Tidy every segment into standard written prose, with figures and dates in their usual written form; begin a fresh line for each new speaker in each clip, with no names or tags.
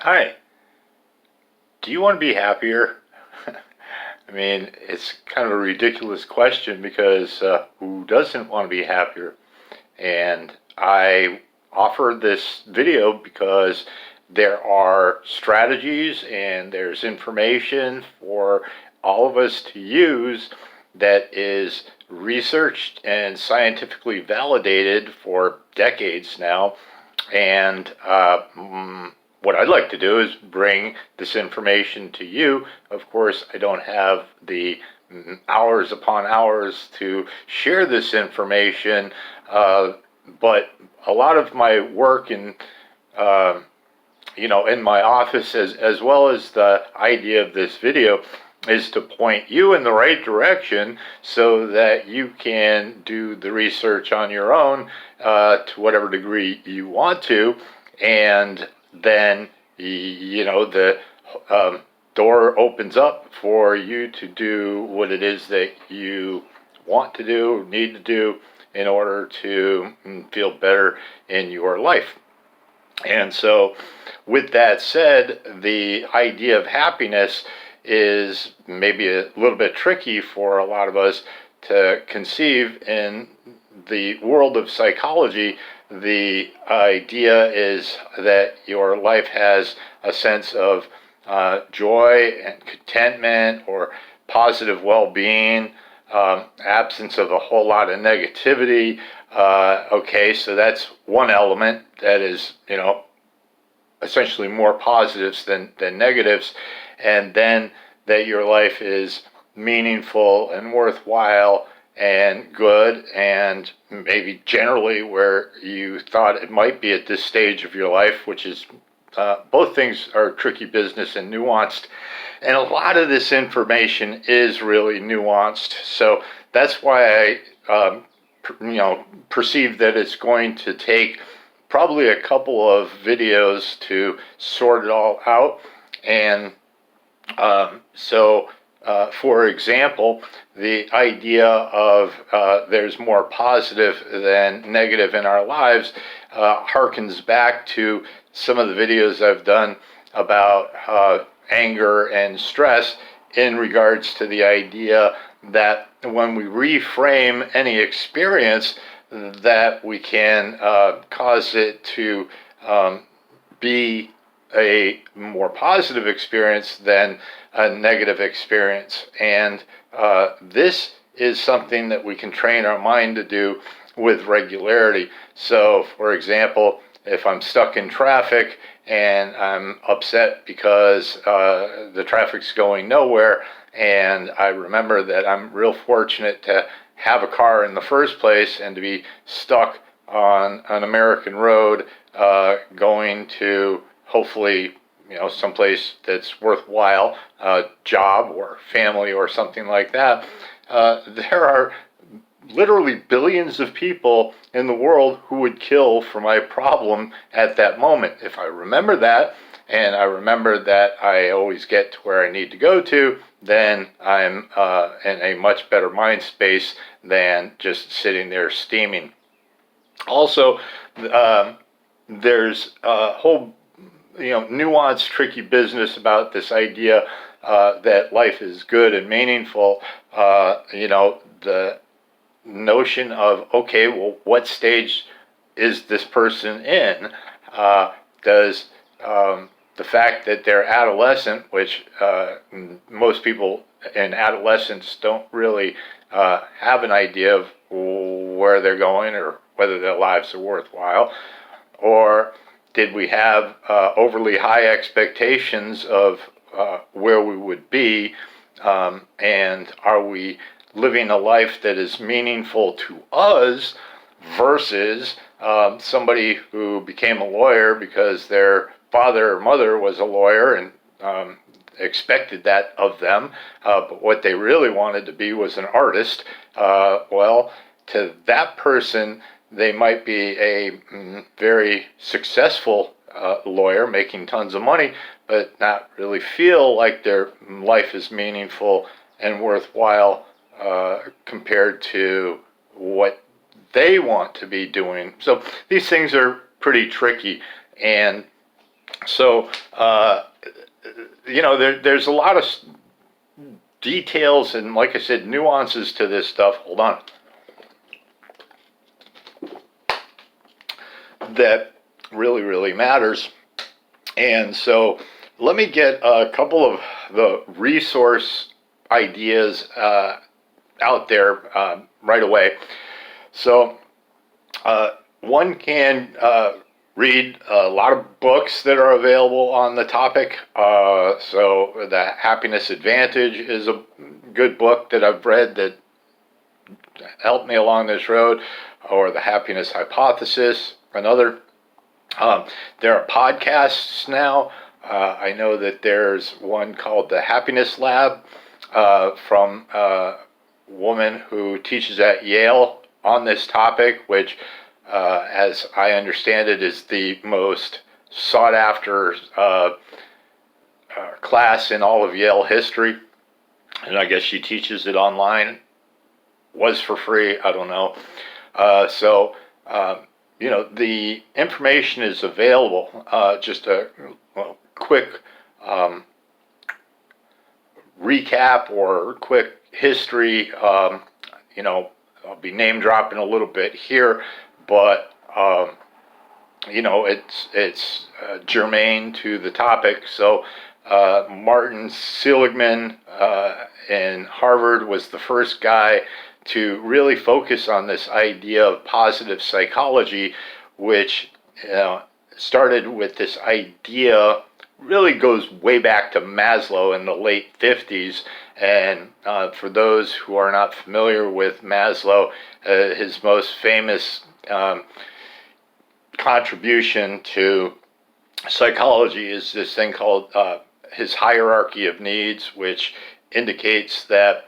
Hi, do you want to be happier? I mean, it's kind of a ridiculous question because who doesn't want to be happier? And I offer this video because there are strategies and there's information for all of us to use that is researched and scientifically validated for decades now. And what I'd like to do is bring this information to you. Of course, I don't have the hours upon hours to share this information, but a lot of my work uh, in my office, as well as the idea of this video, is to point you in the right direction so that you can do the research on your own to whatever degree you want to, and then the door opens up for you to do what it is that you want to do, need to do in order to feel better in your life. And so, with that said, the idea of happiness is maybe a little bit tricky for a lot of us to conceive. In the world of psychology, the idea is that your life has a sense of joy and contentment or positive well being, absence of a whole lot of negativity. Okay, so that's one element that is, essentially more positives than negatives, and then that your life is meaningful and worthwhile and good, and maybe generally where you thought it might be at this stage of your life, which is both things are tricky business and nuanced. And a lot of this information is really nuanced. So that's why I, perceive that it's going to take probably a couple of videos to sort it all out. And for example, the idea of there's more positive than negative in our lives harkens back to some of the videos I've done about anger and stress in regards to the idea that when we reframe any experience, that we can cause it to be a more positive experience than a negative experience. And this is something that we can train our mind to do with regularity. So, for example, if I'm stuck in traffic and I'm upset because the traffic's going nowhere, and I remember that I'm real fortunate to have a car in the first place and to be stuck on an American road going to hopefully someplace that's worthwhile, job or family or something like that. There are literally billions of people in the world who would kill for my problem at that moment. If I remember that, and I remember that I always get to where I need to go to, then I'm in a much better mind space than just sitting there steaming. Also, there's a whole nuanced, tricky business about this idea that life is good and meaningful. The notion of, okay, well, what stage is this person in? Does the fact that they're adolescent, which most people in adolescence don't really have an idea of where they're going or whether their lives are worthwhile, or did we have overly high expectations of where we would be, and are we living a life that is meaningful to us versus somebody who became a lawyer because their father or mother was a lawyer and expected that of them, but what they really wanted to be was an artist. Well, to that person, they might be a very successful lawyer making tons of money, but not really feel like their life is meaningful and worthwhile compared to what they want to be doing. So these things are pretty tricky. And So, there's a lot of details and, like I said, nuances to this stuff. Hold on. That really, really matters. And so let me get a couple of the resource ideas out there right away. So one can read a lot of books that are available on the topic. So the Happiness Advantage is a good book that I've read that helped me along this road, or the Happiness Hypothesis, another. There are podcasts now. I know that there's one called the Happiness Lab from a woman who teaches at Yale on this topic, which, as I understand it, is the most sought after class in all of Yale history. And I guess she teaches it online. Was for free, I don't know. The information is available. Just a quick recap or quick history. I'll be name dropping a little bit here, but it's germane to the topic. So Martin Seligman in Harvard was the first guy to really focus on this idea of positive psychology, which started with this idea, really goes way back to Maslow in the late 50s. And for those who are not familiar with Maslow, his most famous contribution to psychology is this thing called his hierarchy of needs, which indicates that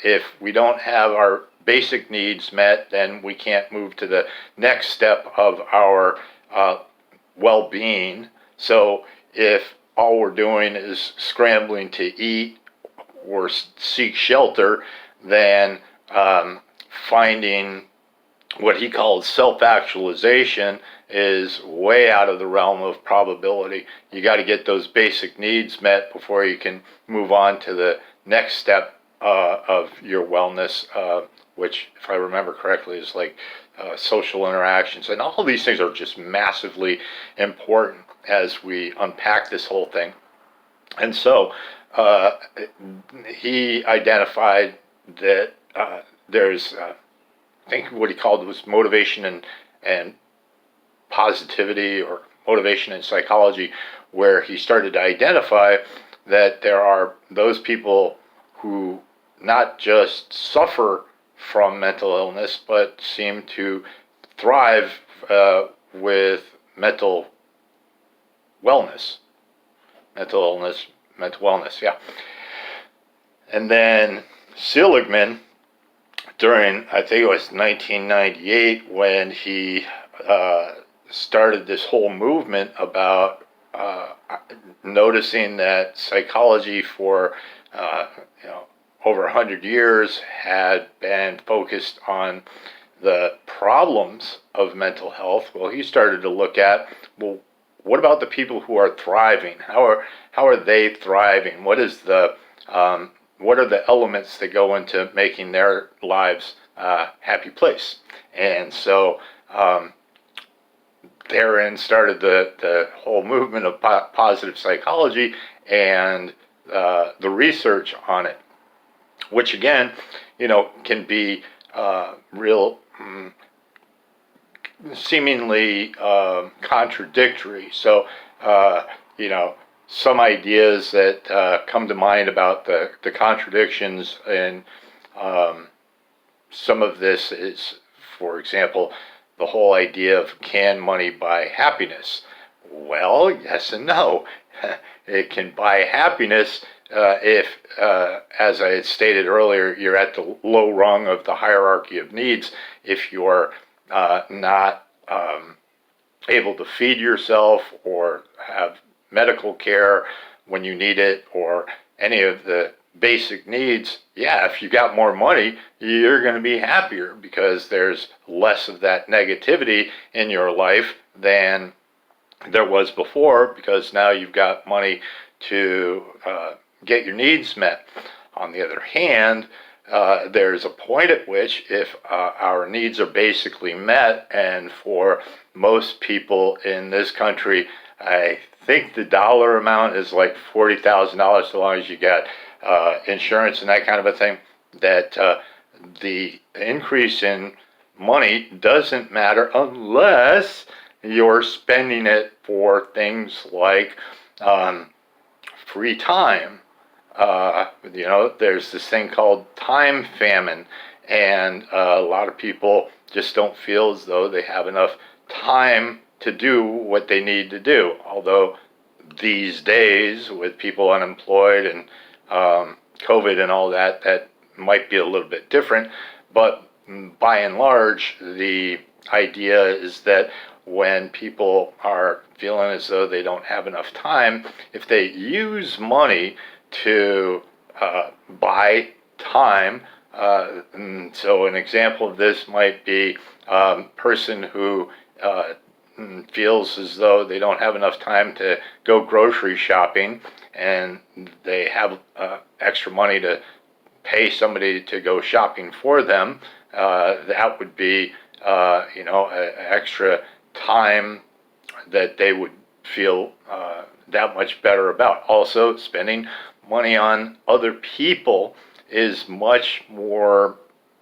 if we don't have our basic needs met, then we can't move to the next step of our well-being. So if all we're doing is scrambling to eat or seek shelter, then finding what he calls self-actualization is way out of the realm of probability. You got to get those basic needs met before you can move on to the next step of your wellness, which, if I remember correctly, is like social interactions. And all of these things are just massively important as we unpack this whole thing. And so he identified that there's, I think what he called was motivation and positivity, or motivation in psychology, where he started to identify that there are those people who not just suffer from mental illness, but seem to thrive with mental wellness. Mental illness, mental wellness, yeah. And then Seligman, during, I think it was 1998, when he started this whole movement about noticing that psychology for over 100 years had been focused on the problems of mental health. Well, he started to look at, well, what about the people who are thriving? How are they thriving? What are the elements that go into making their lives a happy place? And so therein started the whole movement of positive psychology and the research on it, which again, can be real seemingly contradictory. So, some ideas that come to mind about the contradictions in some of this is, for example, the whole idea of, can money buy happiness? Well, yes and no. It can buy happiness if, as I had stated earlier, you're at the low rung of the hierarchy of needs. If you're not able to feed yourself or have medical care when you need it, or any of the basic needs, yeah, if you got more money, you're going to be happier because there's less of that negativity in your life than there was before, because now you've got money to get your needs met. On the other hand, there's a point at which, if our needs are basically met, and for most people in this country, I think the dollar amount is like $40,000, so long as you got insurance and that kind of a thing, that the increase in money doesn't matter unless you're spending it for things like free time. There's this thing called time famine, and a lot of people just don't feel as though they have enough time to do what they need to do. Although these days, with people unemployed and COVID and all that, that might be a little bit different. But by and large, the idea is that when people are feeling as though they don't have enough time, if they use money to buy time, and so an example of this might be a person who feels as though they don't have enough time to go grocery shopping, and they have extra money to pay somebody to go shopping for them. That would be, extra time that they would feel that much better about. Also, spending money on other people is much more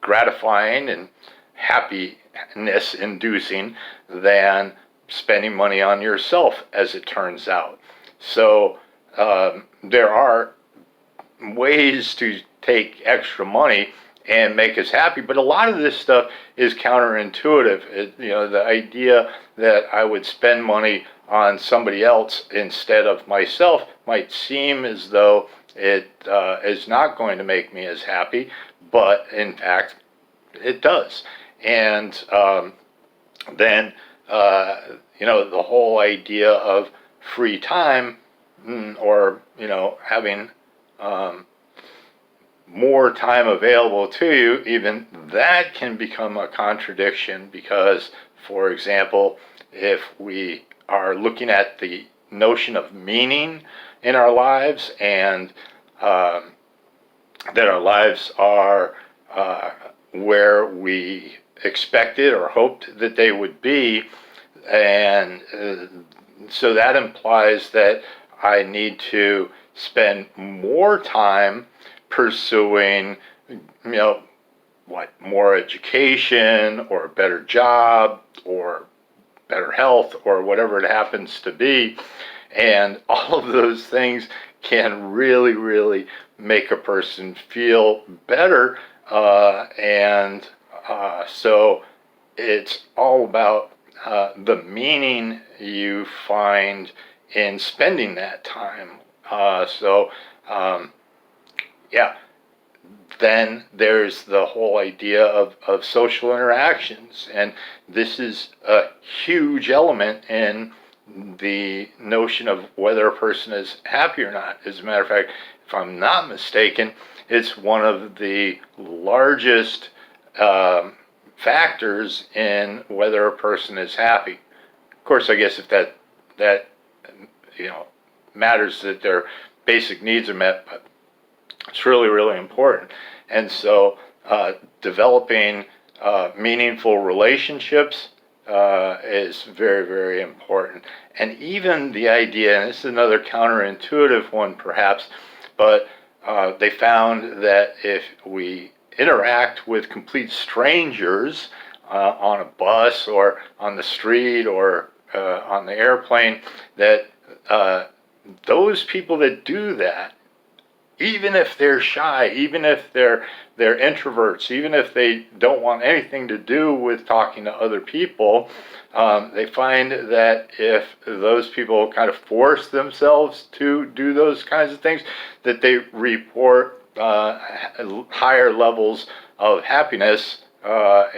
gratifying and happiness inducing than spending money on yourself, as it turns out. So there are ways to take extra money and make us happy, but a lot of this stuff is counterintuitive. The idea that I would spend money on somebody else instead of myself might seem as though it is not going to make me as happy, but in fact it does. And then the whole idea of free time, or having more time available to you, even that can become a contradiction, because, for example, if we are looking at the notion of meaning in our lives, and that our lives are where we expected or hoped that they would be, and so that implies that I need to spend more time pursuing, more education, or a better job, or better health, or whatever it happens to be. And all of those things can really, really make a person feel better. So it's all about the meaning you find in spending that time. Then there's the whole idea of social interactions, and this is a huge element in the notion of whether a person is happy or not. As a matter of fact, if I'm not mistaken, it's one of the largest factors in whether a person is happy. Of course, I guess if that matters that their basic needs are met, but it's really, really important. And so developing meaningful relationships is very, very important. And even the idea, and this is another counterintuitive one perhaps, but they found that if we interact with complete strangers on a bus, or on the street, or on the airplane, that those people that do that, even if they're shy, even if they're introverts, even if they don't want anything to do with talking to other people, they find that if those people kind of force themselves to do those kinds of things, that they report higher levels of happiness, at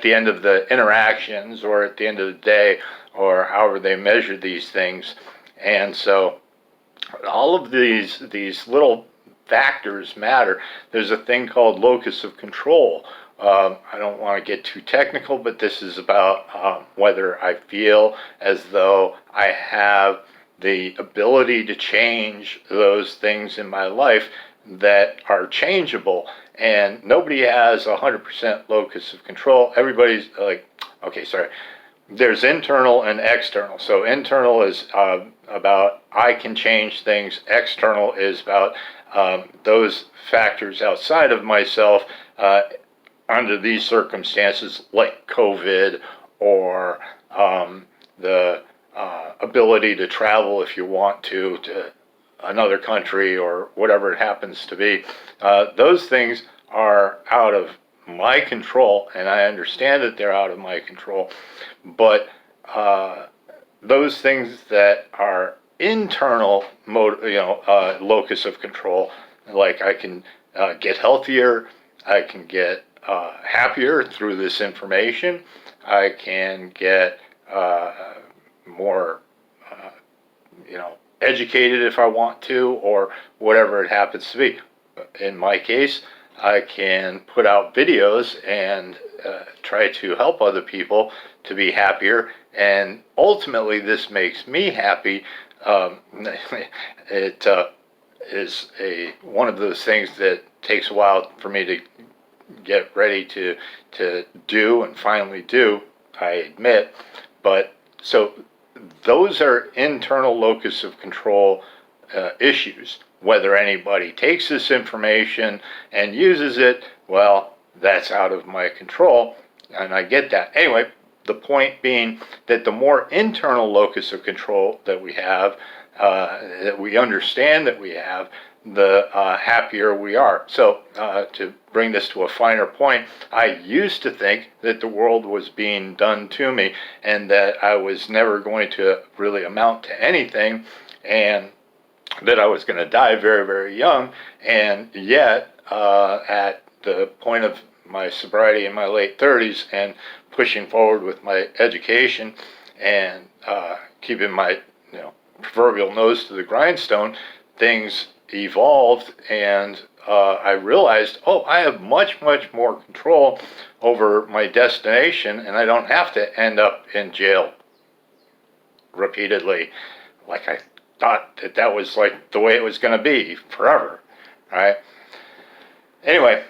the end of the interactions, or at the end of the day, or however they measure these things. And so all of these little factors matter. There's a thing called locus of control, I don't want to get too technical, but this is about whether I feel as though I have the ability to change those things in my life that are changeable. And nobody has 100% locus of control. Everybody's like, okay, sorry. There's internal and external. So internal is about I can change things. External is about those factors outside of myself under these circumstances, like COVID or the ability to travel if you want to another country or whatever it happens to be. Those things are out of my control, and I understand that they're out of my control. But those things that are internal, locus of control, like I can get healthier, I can get happier through this information, I can get more, educated if I want to, or whatever it happens to be. In my case, I can put out videos and try to help other people to be happier, and ultimately this makes me happy. It is one of those things that takes a while for me to get ready to do and finally do, I admit. But so those are internal locus of control issues. Whether anybody takes this information and uses it, well, that's out of my control, and I get that. Anyway, the point being that the more internal locus of control that we have, that we understand that we have, the happier we are. So to bring this to a finer point, I used to think that the world was being done to me and that I was never going to really amount to anything, and that I was going to die very, very young. And yet, at the point of my sobriety in my late 30s and pushing forward with my education and keeping my proverbial nose to the grindstone, things evolved, and I realized, oh, I have much, much more control over my destination, and I don't have to end up in jail repeatedly like I thought that was like the way it was going to be forever. All right. Anyway,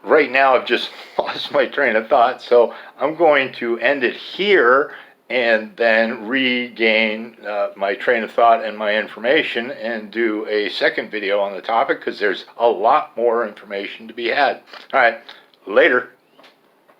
right now I've just lost my train of thought, so I'm going to end it here and then regain my train of thought and my information and do a second video on the topic, because there's a lot more information to be had. All right, later.